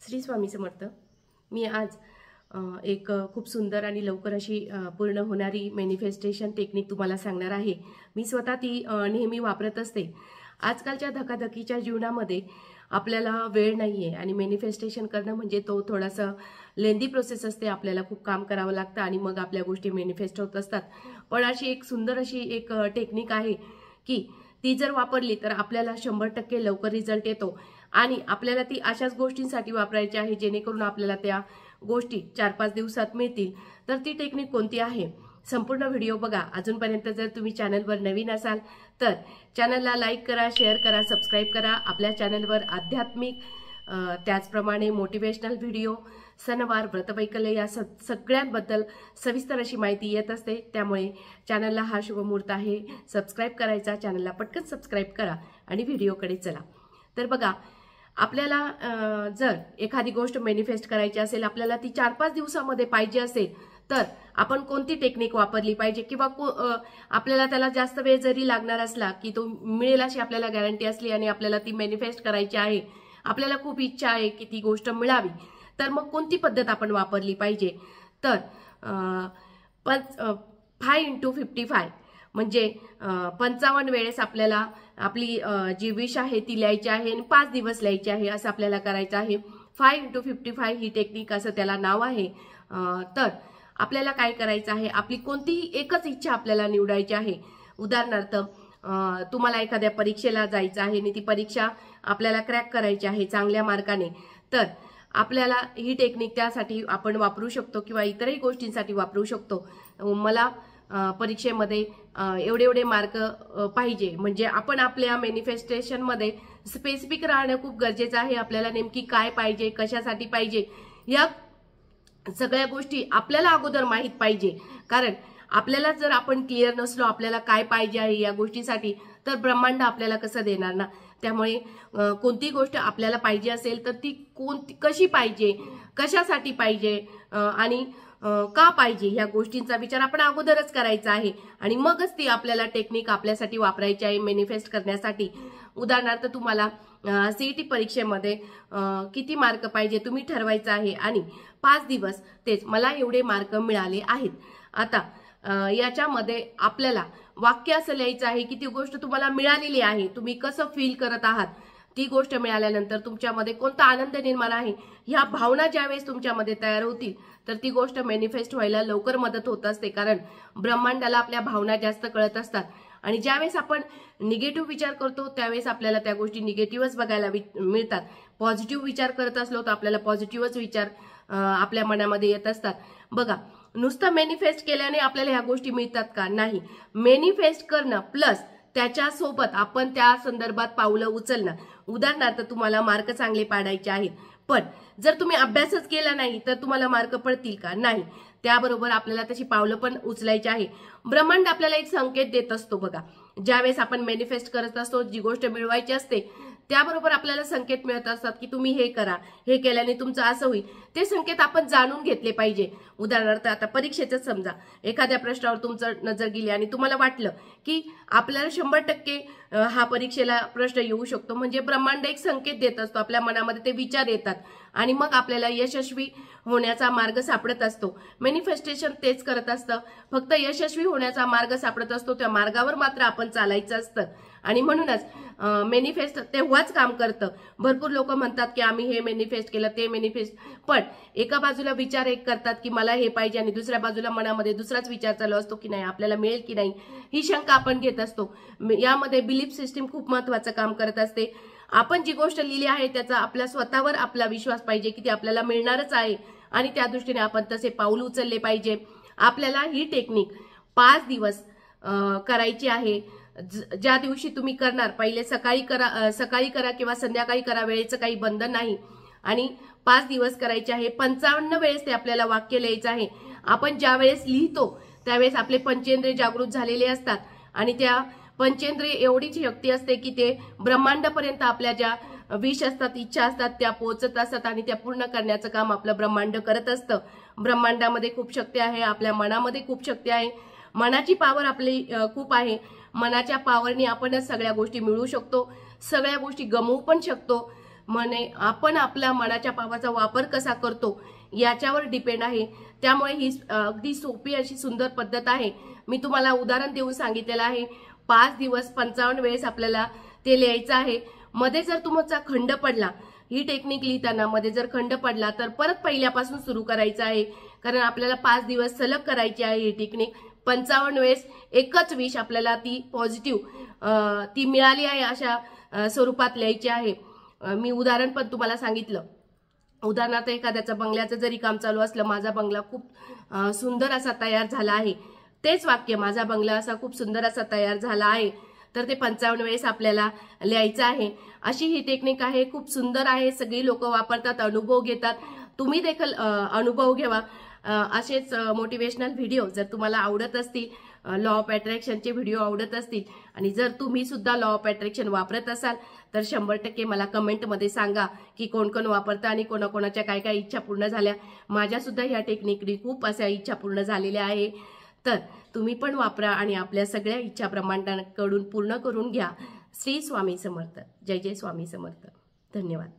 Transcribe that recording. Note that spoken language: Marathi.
श्री स्वामी समर्थ। मी आज एक खूप सुंदर आणि लवकर अशी पूर्ण होणारी मॅनिफेस्टेशन टेक्निक तुम्हाला सांगणार आहे। मी स्वतः ती नेहमी वापरत असते। आजकालच्या धकाधकीच्या जीवनामध्ये आपल्याला वेळ नाहीये आणि मॅनिफेस्टेशन करणं म्हणजे तो थोडासा लेंदी प्रोसेस असते। आपल्याला खूप काम करावं लागतं आणि मग आपल्या गोष्टी मॅनिफेस्ट होत असतात। पण अशी एक सुंदर अशी एक टेक्निक आहे की ती जर वापरली तर आपल्याला 100% लवकर रिझल्ट येतो आणि आपल्याला ती अशाच गोष्टींसाठी वापरायची आहे जेणेकरून आपल्याला त्या गोष्टी 4-5 दिवसात मिळतील। तर ती टेक्निक कोणती आहे संपूर्ण व्हिडिओ बघा। अजूनपर्यंत जर तुम्ही चॅनलवर नवीन असाल तर चॅनलला लाईक करा, शेअर करा, सबस्क्राइब करा। आपल्या चॅनलवर आध्यात्मिक त्याचप्रमाणे मोटिवेशनल व्हिडिओ, सणवार, व्रतवैकल्य या सगळ्यांबद्दल सविस्तर अशी माहिती येत असते। त्यामुळे चॅनलला हा शुभ मुहूर्त आहे सबस्क्राइब करायचा। चॅनलला पटकन सबस्क्राइब करा आणि व्हिडिओकडे चला। तर बघा, आपल्याला जर एखादी गोष्ट मॅनिफेस्ट करायची असेल, आपल्याला ती 4-5 दिवसामध्ये पाहिजे असेल तर आपण कोणती टेक्निक वापरली पाहिजे किंवा आपल्याला त्याला जास्त वेळ जरी लागणार असला की तो मिळेल अशी आपल्याला गॅरंटी असली आणि आपल्याला ती मॅनिफेस्ट करायची आहे, आपल्याला खूप इच्छा आहे की ती गोष्ट मिळावी, तर मग कोणती पद्धत आपण वापरली पाहिजे? तर 5x55 म्हणजे 55 वेळेस आपल्याला आपली जी विश आहे ती लिहायची आहे आणि 5 दिवस लिहायची आहे असं आपल्याला करायचं आहे। 5x55 ही टेक्निक असं त्याला नाव आहे। तर आपल्याला काय करायचं आहे, आपली कोणतीही एकच इच्छा आपल्याला निवडायची आहे। उदाहरणार्थ तुम्हाला एखाद्या परीक्षेला जायचं आहे आणि ती परीक्षा आपल्याला क्रॅक करायची आहे चांगल्या मार्काने, तर आपल्याला ही टेक्निक त्यासाठी आपण वापरू शकतो किंवा इतरही गोष्टींसाठी वापरू शकतो। मला परीक्षेमध्ये एवढे मार्क पाहिजे म्हणजे आपण आपल्या मॅनिफेस्टेशन मध्ये स्पेसिफिक राहणं खूप गरजेचं आहे। आपल्याला नेमकी काय पाहिजे, कशासाठी पाहिजे, या सगळ्या गोष्टी आपल्याला अगोदर माहित पाहिजे। कारण आपल्याला जर आपण क्लिअर नसलो आपल्याला काय पाहिजे आहे या गोष्टीसाठी, तर ब्रह्मांड आपल्याला कसं देणार ना। त्यामुळे कोणती गोष्ट आपल्याला पाहिजे असेल तर ती कोणती, कशी पाहिजे, कशासाठी पाहिजे आणि का पाहिजे या गोष्टींचा विचार आपण अगोदरच करायचा आहे आणि मगच ती आपल्याला टेक्निक आपल्यासाठी वापरायची आहे मॅनिफेस्ट करण्यासाठी। उदाहरणार्थ तुम्हाला सीईटी परीक्षेमध्ये किती मार्क पाहिजे तुम्ही ठरवायचं आहे आणि 5 दिवस तेच मला एवढे मार्क मिळाले आहेत। आता याच्यामध्ये आपल्याला वाक्य असं लिहायचं आहे की ती गोष्ट तुम्हाला मिळालेली आहे, तुम्ही कसं फील करत आहात, ती गोष्ट मिळाल्यानंतर तुमच्यामध्ये कोणता आनंद निर्माण आहे, ह्या भावना ज्यावेळेस तुमच्यामध्ये तयार होतील तर ती गोष्ट मॅनिफेस्ट व्हायला लवकर मदत होत असते। कारण ब्रह्मांडाला आपल्या भावना जास्त कळत असतात आणि ज्यावेळेस आपण निगेटिव्ह विचार करतो त्यावेळेस आपल्याला त्या गोष्टी निगेटिव्हच बघायला मिळतात। पॉझिटिव्ह विचार करत असलो तर आपल्याला पॉझिटिव्हच विचार आपल्या मनामध्ये येत असतात। बघा, नुसतं मॅनिफेस्ट केल्याने आपल्याला ह्या गोष्टी मिळतात का? नाही। मॅनिफेस्ट करणं प्लस त्याच्यासोबत आपण त्या संदर्भात पावलं उचलणं। उदाहरणार्थ तुम्हाला मार्क चांगले पाडायचे आहेत, पण जर तुम्ही अभ्यासच केला नाही तर तुम्हाला मार्क पडतील का? नाही। त्याबरोबर आपल्याला तशी पावलं पण उचलायची आहे। ब्रह्मांड आपल्याला एक संकेत देत असतो बघा, ज्यावेळेस आपण मॅनिफेस्ट करत असतो जी गोष्ट मिळवायची असते त्याबरोबर आपल्याला संकेत मिळत असतात की तुम्ही हे करा, हे केल्याने तुमचं असं होईल। ते संकेत आपण जाणून घेतले पाहिजे। उदाहरणार्थ आता परीक्षेचं समजा एखाद्या प्रश्नावर तुमचं नजर गेली आणि तुम्हाला वाटलं की आपल्याला 100% हा परीक्षेला प्रश्न येऊ शकतो, म्हणजे ब्रह्मांड एक संकेत देत असतो, आपल्या मनामध्ये ते विचार येतात आणि मग आपल्याला यशस्वी होण्याचा मार्ग सापडत असतो। मॅनिफेस्टेशन तेच करत असतं, फक्त यशस्वी होण्याचा मार्ग सापडत असतो, त्या मार्गावर मात्र आपण चालायचं असतं आणि म्हणूनच मॅनिफेस्ट तेव्हाच काम करतं। भरपूर लोक म्हणतात की आम्ही हे मॅनिफेस्ट केलं, ते मॅनिफेस्ट, पण एका बाजूला विचार एक करतात की मला हे पाहिजे आणि दुसऱ्या बाजूला मनामध्ये दुसराच विचार चालू असतो की नाही आपल्याला मिळेल की नाही, ही शंका आपण घेत असतो। यामध्ये बिलीफ सिस्टीम खूप महत्त्वाचं काम करत असते। आपण जी गोष्ट लिहिली आहे त्याचा आपल्या स्वतःवर आपला विश्वास पाहिजे की ती आपल्याला मिळणारच आहे आणि त्या दृष्टीने आपण तसे पाऊल उचलले पाहिजे। आपल्याला ही टेक्निक 5 दिवस करायची आहे। ज्या दिवशी तुम्ही करणार, पहिले सकाळी करा किंवा संध्याकाळी करा, वेळेचं काही बंधन नाही आणि 5 दिवस करायचे आहे। 55 वेळेस ते आपल्याला वाक्य लिहायचं आहे। आपण ज्या वेळेस लिहितो त्यावेळेस आपले पंचेंद्रिय जागृत झालेले असतात आणि त्या पंचेंद्रिय एवढीच शक्ती असते की ते ब्रह्मांडापर्यंत आपल्या ज्या विश असतात, इच्छा असतात त्या पोहोचत असतात आणि त्या पूर्ण करण्याचं काम आपलं ब्रह्मांड करत असतं। ब्रह्मांडामध्ये खूप शक्ती आहे, आपल्या मनामध्ये खूप शक्ती आहे, मनाची पावर आपली खूप आहे। मनाच्या पावरने आपणच सगळ्या गोष्टी मिळवू शकतो, सगळ्या गोष्टी गमवू पण शकतो। आपण आपल्या मनाच्या पावाचा वापर कसा करतो याच्यावर डिपेंड आहे। त्यामुळे ही अगदी सोपी अशी सुंदर पद्धत आहे। मी तुम्हाला उदाहरण देऊन सांगितलेलं आहे। 5 दिवस 55 वेळेस आपल्याला ते लिहायचं आहे। मध्ये जर तुमचा खंड पडला, ही टेक्निक लिहिताना मध्ये जर खंड पडला तर परत पहिल्यापासून सुरू करायचं आहे, कारण आपल्याला 5 दिवस सलग करायची आहे ही टेक्निक। 55 वेळेस एकच विश आपल्याला ती पॉझिटिव्ह ती मिळाली आहे अशा स्वरूपात लिहायची आहे। मी उदाहरण पण तुम्हाला सांगितलं। उदाहरणार्थ एखाद्याचा बंगल्याचं जरी काम चालू असलं, माझा बंगला खूप सुंदर असा तयार झाला आहे, तेच वाक्य माझा बंगला असा खूप सुंदर असा तयार झाला आहे, तर ते 55 वेळेस आपल्याला लिहायचं आहे। अशी ही टेक्निक आहे, खूप सुंदर आहे, सगळी लोक वापरतात, अनुभव घेतात। तुम्ही देखील अनुभव घ्यावा। असेच मोटिवेशनल व्हिडिओ जर तुम्हाला आवडत असतील, लॉ ऑफ अट्रॅक्शनचे व्हिडिओ आवडत असतील आणि जर तुम्ही सुद्धा लॉ ऑफ अट्रॅक्शन वापरत असाल तर 100% मला कमेंटमध्ये सांगा की कोण कोण वापरतं आणि कोणाकोणाच्या काय काय इच्छा पूर्ण झाल्या। माझ्या सुद्धा ह्या टेक्निकनी खूप अशा इच्छा पूर्ण झालेल्या आहे। तर तुम्ही पण वापरा आणि आपल्या सगळ्या इच्छा ब्रह्मांडाकडून पूर्ण करून घ्या। श्री स्वामी समर्थ। जय जय स्वामी समर्थ। धन्यवाद।